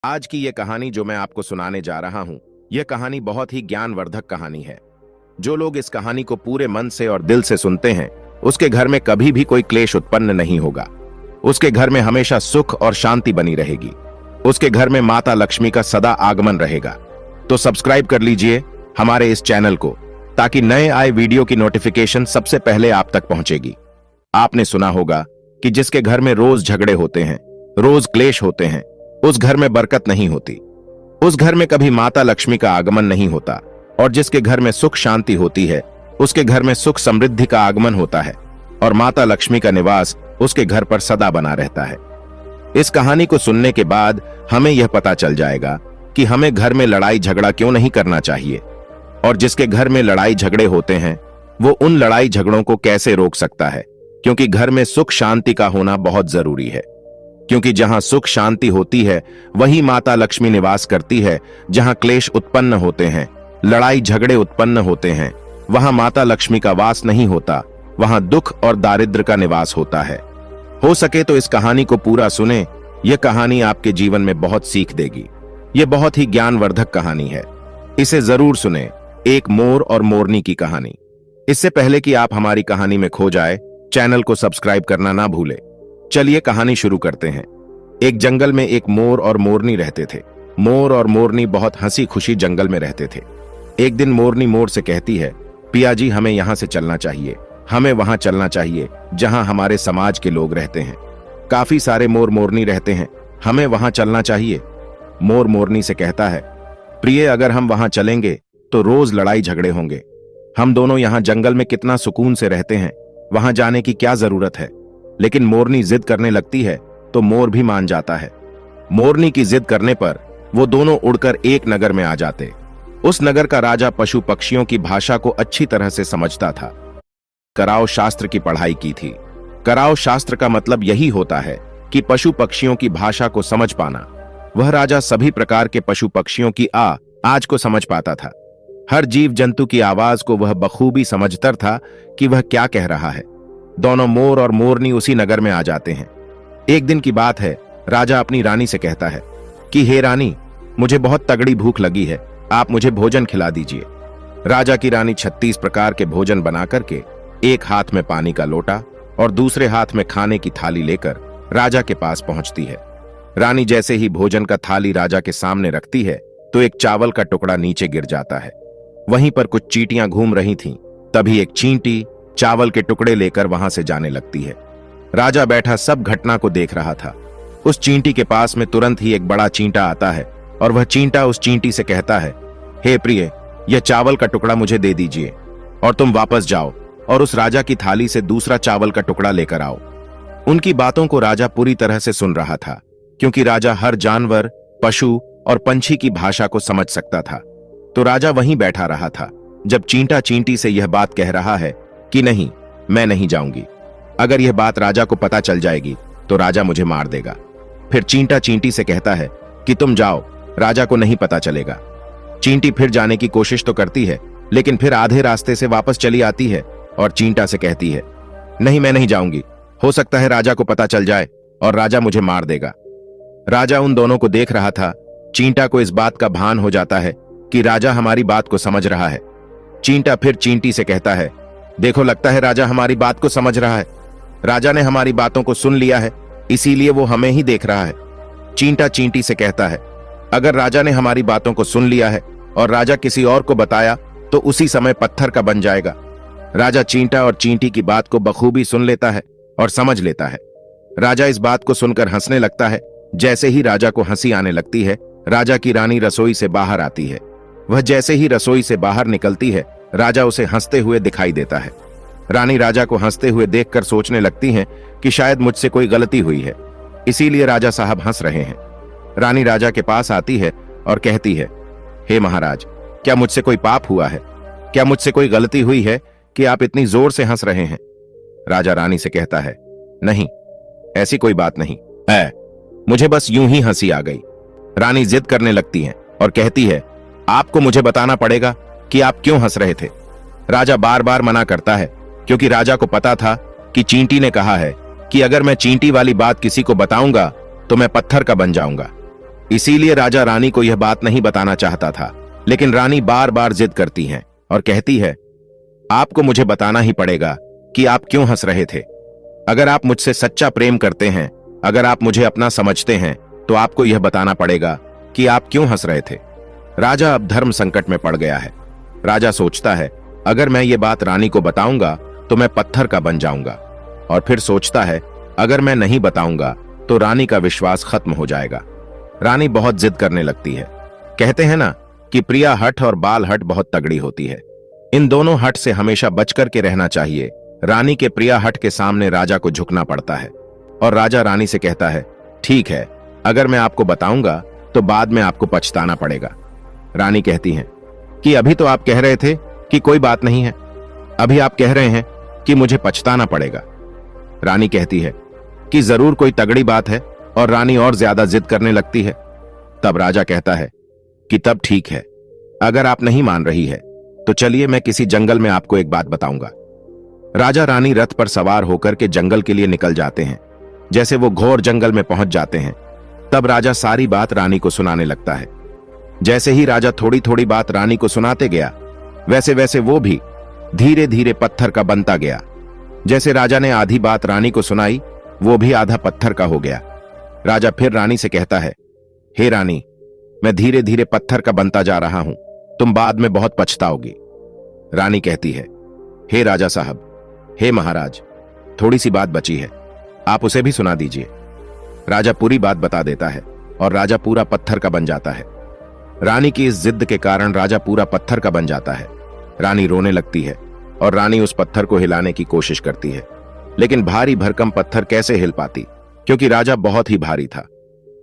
आज की ये कहानी जो मैं आपको सुनाने जा रहा हूं, यह कहानी बहुत ही ज्ञानवर्धक कहानी है। जो लोग इस कहानी को पूरे मन से और दिल से सुनते हैं, उसके घर में कभी भी कोई क्लेश उत्पन्न नहीं होगा। उसके घर में हमेशा सुख और शांति बनी रहेगी। उसके घर में माता लक्ष्मी का सदा आगमन रहेगा। तो सब्सक्राइब कर लीजिए हमारे इस चैनल को, ताकि नए आए वीडियो की नोटिफिकेशन सबसे पहले आप तक पहुंचेगी। आपने सुना होगा कि जिसके घर में रोज झगड़े होते हैं, रोज क्लेश होते हैं, उस घर में बरकत नहीं होती। उस घर में कभी माता लक्ष्मी का आगमन नहीं होता। और जिसके घर में सुख शांति होती है, उसके घर में सुख समृद्धि का आगमन होता है और माता लक्ष्मी का निवास उसके घर पर सदा बना रहता है। इस कहानी को सुनने के बाद हमें यह पता चल जाएगा कि हमें घर में लड़ाई झगड़ा क्यों नहीं करना चाहिए, और जिसके घर में लड़ाई झगड़े होते हैं वो उन लड़ाई झगड़ों को कैसे रोक सकता है, क्योंकि घर में सुख शांति का होना बहुत जरूरी है। क्योंकि जहां सुख शांति होती है वही माता लक्ष्मी निवास करती है। जहां क्लेश उत्पन्न होते हैं, लड़ाई झगड़े उत्पन्न होते हैं, वहां माता लक्ष्मी का वास नहीं होता, वहां दुख और दारिद्र्य का निवास होता है। हो सके तो इस कहानी को पूरा सुने। यह कहानी आपके जीवन में बहुत सीख देगी। यह बहुत ही ज्ञानवर्धक कहानी है, इसे जरूर सुने। एक मोर और मोरनी की कहानी। इससे पहले कि आप हमारी कहानी में खो जाए, चैनल को सब्सक्राइब करना ना भूले। चलिए कहानी शुरू करते हैं। एक जंगल में एक मोर और मोरनी रहते थे। मोर और मोरनी बहुत हंसी खुशी जंगल में रहते थे। एक दिन मोरनी मोर से कहती है, पिया जी, हमें यहां से चलना चाहिए। हमें वहां चलना चाहिए जहां हमारे समाज के लोग रहते हैं। काफी सारे मोर मोरनी रहते हैं, हमें वहां चलना चाहिए। मोर मोरनी से कहता है, प्रिय, अगर हम वहां चलेंगे तो रोज लड़ाई झगड़े होंगे। हम दोनों यहां जंगल में कितना सुकून से रहते हैं, वहां जाने की क्या जरूरत है। लेकिन मोरनी जिद करने लगती है तो मोर भी मान जाता है। मोरनी की जिद करने पर वो दोनों उड़कर एक नगर में आ जाते। उस नगर का राजा पशु पक्षियों की भाषा को अच्छी तरह से समझता था। कराव शास्त्र की पढ़ाई की थी। कराव शास्त्र का मतलब यही होता है कि पशु पक्षियों की भाषा को समझ पाना। वह राजा सभी प्रकार के पशु पक्षियों की आज को समझ पाता था। हर जीव जंतु की आवाज को वह बखूबी समझता था कि वह क्या कह रहा है। दोनों मोर और मोरनी उसी नगर में आ जाते हैं। एक दिन की बात है, राजा अपनी रानी से कहता है कि हे रानी, मुझे बहुत तगड़ी भूख लगी है, आप मुझे भोजन खिला दीजिए। राजा की रानी 36 प्रकार के भोजन बना करके एक हाथ में पानी का लोटा और दूसरे हाथ में खाने की थाली लेकर राजा के पास पहुंचती है। रानी जैसे ही भोजन का थाली राजा के सामने रखती है तो एक चावल का टुकड़ा नीचे गिर जाता है। वहीं पर कुछ चींटियां घूम रही थीं। तभी एक चींटी चावल के टुकड़े लेकर वहां से जाने लगती है। राजा बैठा सब घटना को देख रहा था। उस चींटी के पास में तुरंत ही एक बड़ा चींटा आता है और वह चींटा उस चींटी से कहता है, हे प्रिय, यह चावल का टुकड़ा मुझे दे दीजिए और तुम वापस जाओ और उस राजा की थाली से दूसरा चावल का टुकड़ा लेकर आओ। उनकी बातों को राजा पूरी तरह से सुन रहा था, क्योंकि राजा हर जानवर, पशु और पंछी की भाषा को समझ सकता था। तो राजा वहीं बैठा रहा था जब चींटा चींटी से यह बात कह रहा है कि नहीं, मैं नहीं जाऊंगी। अगर यह बात राजा को पता चल जाएगी तो राजा मुझे मार देगा। फिर चींटा चींटी से कहता है कि तुम जाओ, राजा को नहीं पता चलेगा। चींटी फिर जाने की कोशिश तो करती है, लेकिन फिर आधे रास्ते से वापस चली आती है और चींटा से कहती है, नहीं, मैं नहीं जाऊंगी। हो सकता है राजा को पता चल जाए और राजा मुझे मार देगा। राजा उन दोनों को देख रहा था। चींटा को इस बात का भान हो जाता है कि राजा हमारी बात को समझ रहा है। चींटा फिर चींटी से कहता है, देखो, लगता है राजा हमारी बात को समझ रहा है। राजा ने हमारी बातों को सुन लिया है, इसीलिए वो हमें ही देख रहा है। चींटा चींटी से कहता है, अगर राजा ने हमारी बातों को सुन लिया है और राजा किसी और को बताया तो उसी समय पत्थर का बन जाएगा। राजा चींटा और चींटी की बात को बखूबी सुन लेता है और समझ लेता है। राजा इस बात को सुनकर हंसने लगता है। जैसे ही राजा को हंसी आने लगती है, राजा की रानी रसोई से बाहर आती है। वह जैसे ही रसोई से बाहर निकलती है, राजा उसे हंसते हुए दिखाई देता है। रानी राजा को हंसते हुए देखकर सोचने लगती हैं कि शायद मुझसे कोई गलती हुई है, इसीलिए राजा साहब हंस रहे हैं। रानी राजा के पास आती है और कहती है, हे महाराज, क्या मुझसे कोई पाप हुआ है? क्या मुझसे कोई गलती हुई है कि आप इतनी जोर से हंस रहे हैं? राजा रानी से कहता है, नहीं, ऐसी कोई बात नहीं है, मुझे बस यूं ही हंसी आ गई। रानी जिद करने लगती है और कहती है, आपको मुझे बताना पड़ेगा कि आप क्यों हंस रहे थे। राजा बार बार मना करता है, क्योंकि राजा को पता था कि चींटी ने कहा है कि अगर मैं चींटी वाली बात किसी को बताऊंगा तो मैं पत्थर का बन जाऊंगा। इसीलिए राजा रानी को यह बात नहीं बताना चाहता था, लेकिन रानी बार बार जिद करती हैं और कहती है, आपको मुझे बताना ही पड़ेगा कि आप क्यों हंस रहे थे। अगर आप मुझसे सच्चा प्रेम करते हैं, अगर आप मुझे अपना समझते हैं, तो आपको यह बताना पड़ेगा कि आप क्यों हंस रहे थे। राजा अब धर्म संकट में पड़ गया है। राजा सोचता है, अगर मैं ये बात रानी को बताऊंगा तो मैं पत्थर का बन जाऊंगा, और फिर सोचता है, अगर मैं नहीं बताऊंगा तो रानी का विश्वास खत्म हो जाएगा। रानी बहुत जिद करने लगती है। कहते हैं ना कि प्रिया हठ और बाल हठ बहुत तगड़ी होती है। इन दोनों हठ से हमेशा बचकर के रहना चाहिए। रानी के प्रिया हठ के सामने राजा को झुकना पड़ता है, और राजा रानी से कहता है, ठीक है, अगर मैं आपको बताऊंगा तो बाद में आपको पछताना पड़ेगा। रानी कहती हैं कि अभी तो आप कह रहे थे कि कोई बात नहीं है, अभी आप कह रहे हैं कि मुझे पछताना पड़ेगा। रानी कहती है कि जरूर कोई तगड़ी बात है, और रानी और ज्यादा जिद करने लगती है। तब राजा कहता है कि तब ठीक है, अगर आप नहीं मान रही है तो चलिए मैं किसी जंगल में आपको एक बात बताऊंगा। राजा रानी रथ पर सवार होकर के जंगल के लिए निकल जाते हैं। जैसे वो घोर जंगल में पहुंच जाते हैं, तब राजा सारी बात रानी को सुनाने लगता है। जैसे ही राजा थोड़ी थोड़ी बात रानी को सुनाते गया, वैसे वैसे वो भी धीरे धीरे पत्थर का बनता गया। जैसे राजा ने आधी बात रानी को सुनाई, वो भी आधा पत्थर का हो गया। राजा फिर रानी से कहता है, हे रानी, मैं धीरे धीरे पत्थर का बनता जा रहा हूं, तुम बाद में बहुत पछताओगी। रानी कहती है, हे राजा साहब, हे महाराज, थोड़ी सी बात बची है, आप उसे भी सुना दीजिए। राजा पूरी बात बता देता है, और राजा पूरा पत्थर का बन जाता है। रानी की इस जिद के कारण राजा पूरा पत्थर का बन जाता है। रानी रोने लगती है, और रानी उस पत्थर को हिलाने की कोशिश करती है, लेकिन भारी भरकम पत्थर कैसे हिल पाती, क्योंकि राजा बहुत ही भारी था।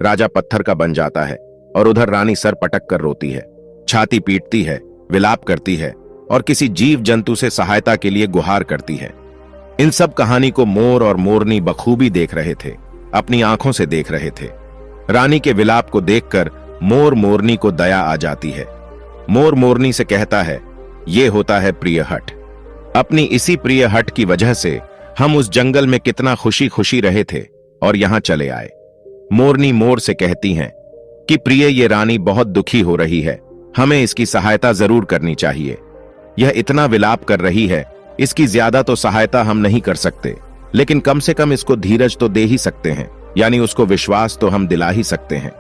राजा पत्थर का बन जाता है, और उधर रानी सर पटक कर रोती है, छाती पीटती है, विलाप करती है, और किसी जीव जंतु से सहायता के लिए गुहार करती है। इन सब कहानी को मोर और मोरनी बखूबी देख रहे थे, अपनी आंखों से देख रहे थे। रानी के विलाप को देखकर मोर मोरनी को दया आ जाती है। मोर मोरनी से कहता है, ये होता है प्रिय हठ। अपनी इसी प्रिय हठ की वजह से हम उस जंगल में कितना खुशी खुशी रहे थे और यहां चले आए। मोरनी मोर से कहती हैं कि प्रिय, ये रानी बहुत दुखी हो रही है, हमें इसकी सहायता जरूर करनी चाहिए। यह इतना विलाप कर रही है, इसकी ज्यादा तो सहायता हम नहीं कर सकते, लेकिन कम से कम इसको धीरज तो दे ही सकते हैं, यानी उसको विश्वास तो हम दिला ही सकते हैं।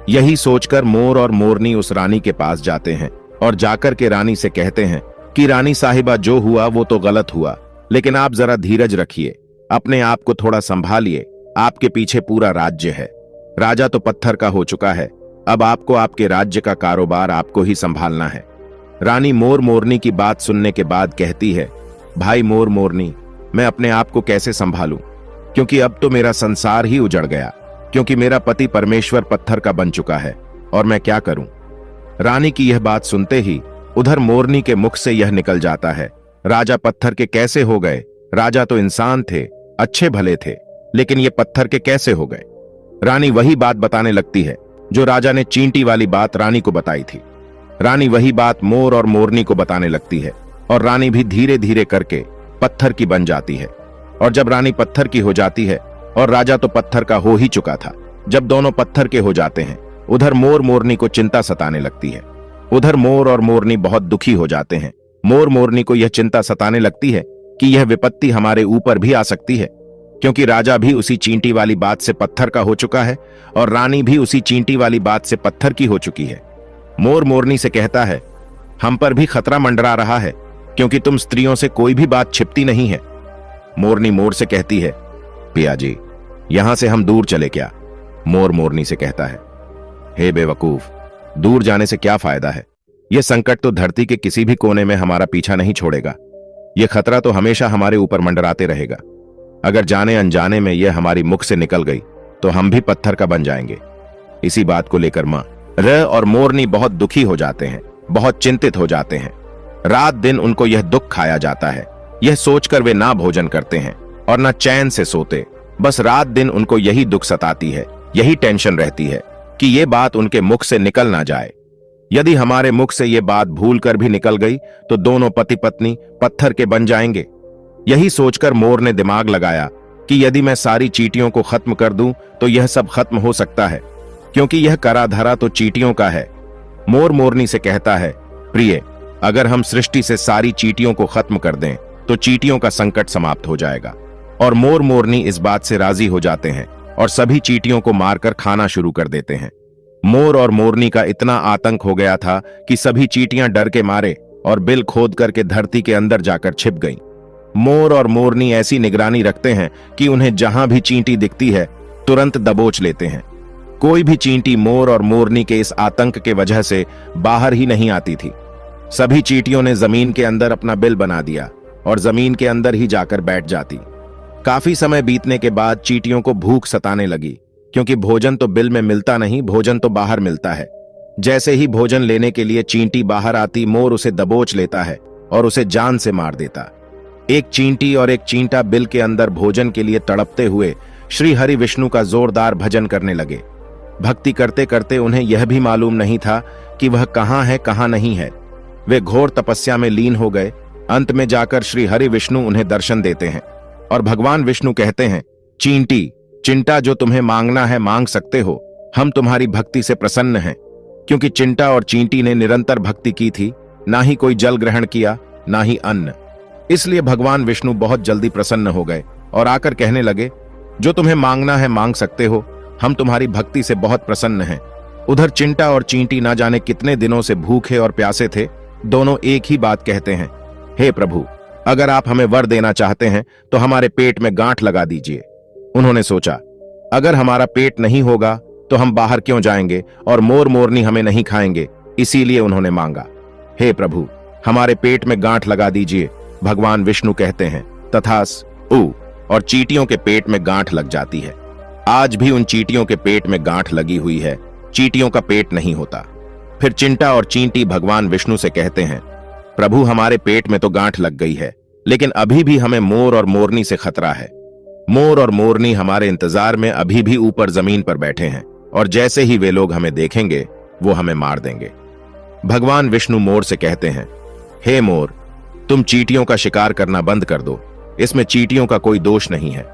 यही सोचकर मोर और मोरनी उस रानी के पास जाते हैं, और जाकर के रानी से कहते हैं कि रानी साहिबा, जो हुआ वो तो गलत हुआ, लेकिन आप जरा धीरज रखिए, अपने आप को थोड़ा संभालिए, आपके पीछे पूरा राज्य है। राजा तो पत्थर का हो चुका है, अब आपको आपके राज्य का कारोबार आपको ही संभालना है। रानी मोर मोरनी की बात सुनने के बाद कहती है, भाई मोर मोरनी, मैं अपने आप को कैसे संभालूं, क्योंकि अब तो मेरा संसार ही उजड़ गया, क्योंकि मेरा पति परमेश्वर पत्थर का बन चुका है, और मैं क्या करूं। रानी की यह बात सुनते ही उधर मोरनी के मुख से यह निकल जाता है, राजा पत्थर के कैसे हो गए? राजा तो इंसान थे, अच्छे भले थे, लेकिन ये पत्थर के कैसे हो गए? रानी वही बात बताने लगती है जो राजा ने चींटी वाली बात रानी को बताई थी। रानी वही बात मोर और मोरनी को बताने लगती है, और रानी भी धीरे धीरे करके पत्थर की बन जाती है। और जब रानी पत्थर की हो जाती है, और राजा तो पत्थर का हो ही चुका था, जब दोनों पत्थर के हो जाते हैं, उधर मोर मोरनी को चिंता सताने लगती है। उधर मोर और मोरनी बहुत दुखी हो जाते हैं। मोर मोरनी को यह चिंता सताने लगती है कि यह विपत्ति हमारे ऊपर भी आ सकती है, क्योंकि राजा भी उसी चींटी वाली बात से पत्थर का हो चुका है, और रानी भी उसी चींटी वाली बात से पत्थर की हो चुकी है। मोर मोरनी से कहता है, हम पर भी खतरा मंडरा रहा है, क्योंकि तुम स्त्रियों से कोई भी बात छिपती नहीं है। मोरनी मोर से कहती है, पिया जी, यहां से हम दूर चले क्या? मोर मोरनी से कहता है, हे बेवकूफ, दूर जाने से क्या फायदा है? यह संकट तो धरती के किसी भी कोने में हमारा पीछा नहीं छोड़ेगा। यह खतरा तो हमेशा हमारे ऊपर मंडराते रहेगा। अगर जाने अनजाने में यह हमारी मुख से निकल गई तो हम भी पत्थर का बन जाएंगे। इसी बात को लेकर मां र और मोरनी बहुत दुखी हो जाते हैं, बहुत चिंतित हो जाते हैं। रात दिन उनको यह दुख खाया जाता है। यह सोचकर वे ना भोजन करते हैं और ना चैन से सोते। बस रात दिन उनको यही दुख सताती है, यही टेंशन रहती है कि ये बात उनके मुख से निकल ना जाए। यदि हमारे मुख से ये बात भूल कर भी निकल गई तो दोनों पति पत्नी पत्थर के बन जाएंगे। यही सोचकर मोर ने दिमाग लगाया कि यदि मैं सारी चींटियों को खत्म कर दूं तो यह सब खत्म हो सकता है, क्योंकि यह करा धरा तो चींटियों का है। मोर मोरनी से कहता है, प्रिय, अगर हम सृष्टि से सारी चींटियों को खत्म कर दें तो चींटियों का संकट समाप्त हो जाएगा। और मोर मोरनी इस बात से राजी हो जाते हैं और सभी चींटियों को मारकर खाना शुरू कर देते हैं। मोर और मोरनी का इतना आतंक हो गया था कि सभी चींटियां डर के मारे और बिल खोद करके धरती के अंदर जाकर छिप गईं। मोर और मोरनी ऐसी निगरानी रखते हैं कि उन्हें जहां भी चींटी दिखती है तुरंत दबोच लेते हैं। कोई भी चींटी मोर और मोरनी के इस आतंक के वजह से बाहर ही नहीं आती थी। सभी चींटियों ने जमीन के अंदर अपना बिल बना दिया और जमीन के अंदर ही जाकर बैठ जाती। काफी समय बीतने के बाद चींटियों को भूख सताने लगी, क्योंकि भोजन तो बिल में मिलता नहीं, भोजन तो बाहर मिलता है। जैसे ही भोजन लेने के लिए चींटी बाहर आती, मोर उसे दबोच लेता है और उसे जान से मार देता। एक चींटी और एक चींटा बिल के अंदर भोजन के लिए तड़पते हुए श्री हरि विष्णु का जोरदार भजन करने लगे। भक्ति करते करते उन्हें यह भी मालूम नहीं था कि वह कहां है कहां नहीं है। वे घोर तपस्या में लीन हो गए। अंत में जाकर श्री हरि विष्णु उन्हें दर्शन देते हैं और भगवान विष्णु कहते हैं, चींटी, चिंटा, जो तुम्हें मांगना है मांग सकते हो, हम तुम्हारी भक्ति से प्रसन्न हैं। क्योंकि चिंटा और चींटी ने निरंतर भक्ति की थी, ना ही कोई जल ग्रहण किया ना ही अन्न। इसलिए भगवान विष्णु बहुत जल्दी प्रसन्न हो गए और आकर कहने लगे, जो तुम्हें मांगना है मांग सकते हो, हम तुम्हारी भक्ति से बहुत प्रसन्न हैं। उधर चिंटा और चींटी ना जाने कितने दिनों से भूखे और प्यासे थे। दोनों एक ही बात कहते हैं, हे प्रभु, अगर आप हमें वर देना चाहते हैं तो हमारे पेट में गांठ लगा दीजिए। उन्होंने सोचा, अगर हमारा पेट नहीं होगा तो हम बाहर क्यों जाएंगे और मोर मोरनी हमें नहीं खाएंगे, इसीलिए उन्होंने मांगा, हे प्रभु, हमारे पेट में गांठ लगा दीजिए। भगवान विष्णु कहते हैं, तथास्तु, और चींटियों के पेट में गांठ लग जाती है। आज भी उन चींटियों के पेट में गांठ लगी हुई है, चींटियों का पेट नहीं होता। फिर चिंटा और चींटी भगवान विष्णु से कहते हैं, प्रभु, हमारे पेट में तो गांठ लग गई है, लेकिन अभी भी हमें मोर और मोरनी से खतरा है। मोर और मोरनी हमारे इंतजार में अभी भी ऊपर जमीन पर बैठे हैं और जैसे ही वे लोग हमें देखेंगे वो हमें मार देंगे। भगवान विष्णु मोर से कहते हैं, हे मोर, तुम चींटियों का शिकार करना बंद कर दो। इसमें चींटियों का कोई दोष नहीं है।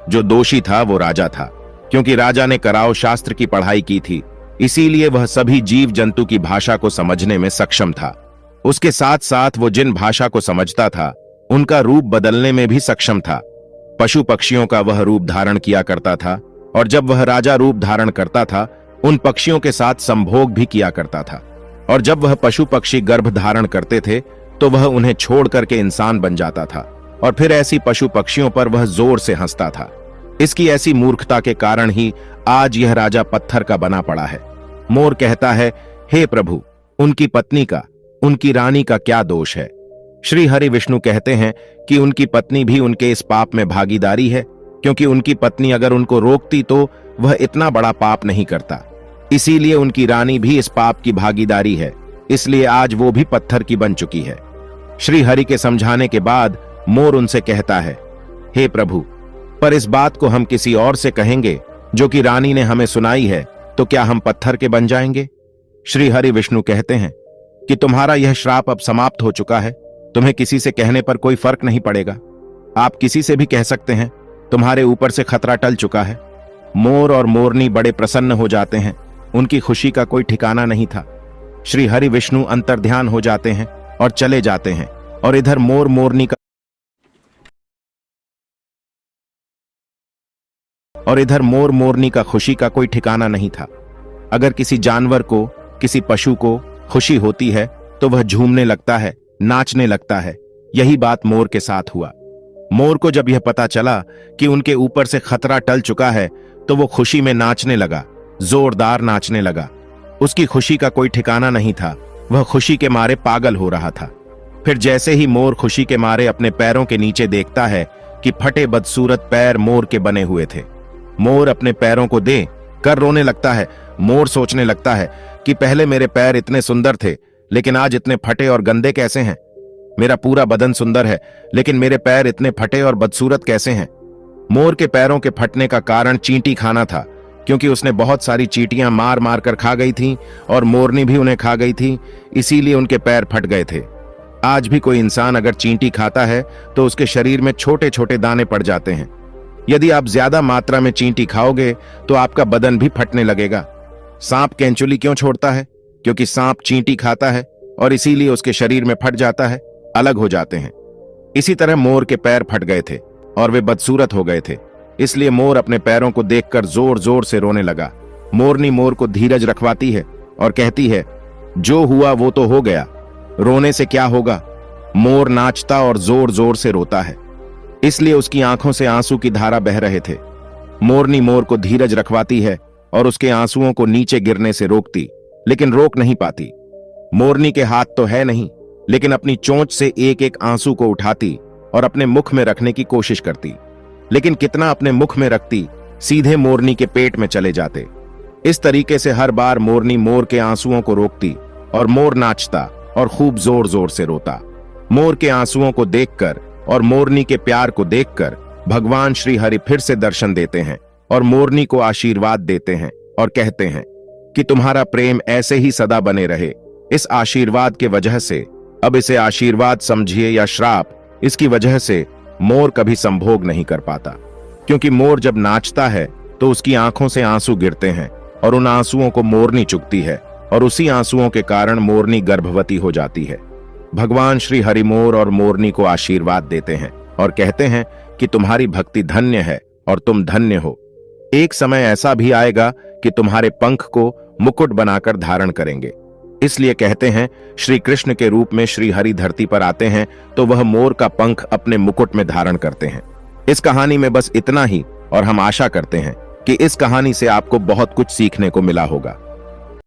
जो दोषी था वो राजा था, क्योंकि राजा ने कराओ शास्त्र की पढ़ाई की थी, इसीलिए वह सभी जीव जंतु की भाषा को समझने में सक्षम था। उसके साथ साथ वो जिन भाषा को समझता था उनका रूप बदलने में भी सक्षम था। पशु पक्षियों का वह रूप धारण किया करता था और जब वह राजा रूप धारण करता था उन पक्षियों के साथ संभोग भी किया करता था। और जब वह पशु पक्षी गर्भ धारण करते थे तो वह उन्हें छोड़ करके इंसान बन जाता था और फिर ऐसी पशु पक्षियों पर वह जोर से हंसता था। इसकी ऐसी मूर्खता के कारण ही आज यह राजा पत्थर का बना पड़ा है। मोर कहता है, हे प्रभु, उनकी पत्नी का, उनकी रानी का क्या दोष है? श्री हरि विष्णु कहते हैं कि उनकी पत्नी भी उनके इस पाप में भागीदारी है, क्योंकि उनकी पत्नी अगर उनको रोकती तो वह इतना बड़ा पाप नहीं करता। इसीलिए उनकी रानी भी इस पाप की भागीदारी है, इसलिए आज वो भी पत्थर की बन चुकी है। श्री हरि के समझाने के बाद मोर उनसे कहता है, हे प्रभु, पर इस बात को हम किसी और से कहेंगे जो कि रानी ने हमें सुनाई है, तो क्या हम पत्थर के बन जाएंगे? श्री हरि विष्णु कहते हैं कि तुम्हारा यह श्राप अब समाप्त हो चुका है। तुम्हें किसी से कहने पर कोई फर्क नहीं पड़ेगा। आप किसी से भी कह सकते हैं, तुम्हारे ऊपर से खतरा टल चुका है। मोर और मोरनी बड़े प्रसन्न हो जाते हैं। उनकी खुशी का कोई ठिकाना नहीं था। श्री हरि विष्णु अंतर्ध्यान हो जाते हैं और चले जाते हैं। और इधर मोर मोरनी का खुशी का कोई ठिकाना नहीं था। अगर किसी जानवर को, किसी पशु को खुशी होती है तो वह झूमने लगता है, नाचने लगता है। यही बात मोर के साथ हुआ। मोर को जब यह पता चला कि उनके ऊपर से खतरा टल चुका है तो वो खुशी में नाचने लगा, जोरदार नाचने लगा। उसकी खुशी का कोई ठिकाना नहीं था। वह खुशी के मारे पागल हो रहा था। फिर जैसे ही मोर खुशी के मारे अपने पैरों के नीचे देखता है कि फटे बदसूरत पैर मोर के बने हुए थे। मोर अपने पैरों को दे कर रोने लगता है। मोर सोचने लगता है कि पहले मेरे पैर इतने सुंदर थे, लेकिन आज इतने फटे और गंदे कैसे हैं? मेरा पूरा बदन सुंदर है, लेकिन मेरे पैर इतने फटे और बदसूरत कैसे हैं? मोर के पैरों के फटने का कारण चींटी खाना था, क्योंकि उसने बहुत सारी चींटियां मार मार कर खा गई थीं और मोरनी भी उन्हें खा गई थी, इसीलिए उनके पैर फट गए थे। आज भी कोई इंसान अगर चींटी खाता है तो उसके शरीर में छोटे छोटे दाने पड़ जाते हैं। यदि आप ज्यादा मात्रा में चींटी खाओगे तो आपका बदन भी फटने लगेगा। सांप केंचुली क्यों छोड़ता है? क्योंकि सांप चींटी खाता है और इसीलिए उसके शरीर में फट जाता है, अलग हो जाते हैं। इसी तरह मोर के पैर फट गए थे और वे बदसूरत हो गए थे, इसलिए मोर अपने पैरों को देखकर जोर जोर से रोने लगा। मोरनी मोर को धीरज रखवाती है और कहती है, जो हुआ वो तो हो गया, रोने से क्या होगा। मोर नाचता और जोर जोर से रोता है, इसलिए उसकी आंखों से आंसू की धारा बह रहे थे। मोरनी मोर को धीरज रखवाती है और उसके आंसुओं को नीचे गिरने से रोकती, लेकिन रोक नहीं पाती। मोरनी के हाथ तो है नहीं, लेकिन अपनी चोंच से एक एक आंसू को उठाती और अपने मुख में रखने की कोशिश करती, लेकिन कितना अपने मुख में रखती, सीधे मोरनी के पेट में चले जाते। इस तरीके से हर बार मोरनी मोर के आंसुओं को रोकती और मोर नाचता और खूब जोर जोर से रोता। मोर के आंसुओं को देखकर और मोरनी के प्यार को देखकर भगवान श्री हरि फिर से दर्शन देते हैं और मोरनी को आशीर्वाद देते हैं और कहते हैं कि तुम्हारा प्रेम ऐसे ही सदा बने रहे। इस आशीर्वाद के वजह से, अब इसे आशीर्वाद समझिए या श्राप, इसकी वजह से मोर कभी संभोग नहीं कर पाता, क्योंकि मोर जब नाचता है तो उसकी आंखों से आंसू गिरते हैं और उन आंसुओं को मोरनी चुगती है और उसी आंसुओं के कारण मोरनी गर्भवती हो जाती है। भगवान श्री हरि मोर और मोरनी को आशीर्वाद देते हैं और कहते हैं कि तुम्हारी भक्ति धन्य है और तुम धन्य हो। एक समय ऐसा भी आएगा कि तुम्हारे पंख को मुकुट बनाकर धारण करेंगे। इसलिए कहते हैं, श्री कृष्ण के रूप में श्री हरि धरती पर आते हैं तो वह मोर का पंख अपने मुकुट में धारण करते हैं। इस कहानी में बस इतना ही, और हम आशा करते हैं कि इस कहानी से आपको बहुत कुछ सीखने को मिला होगा।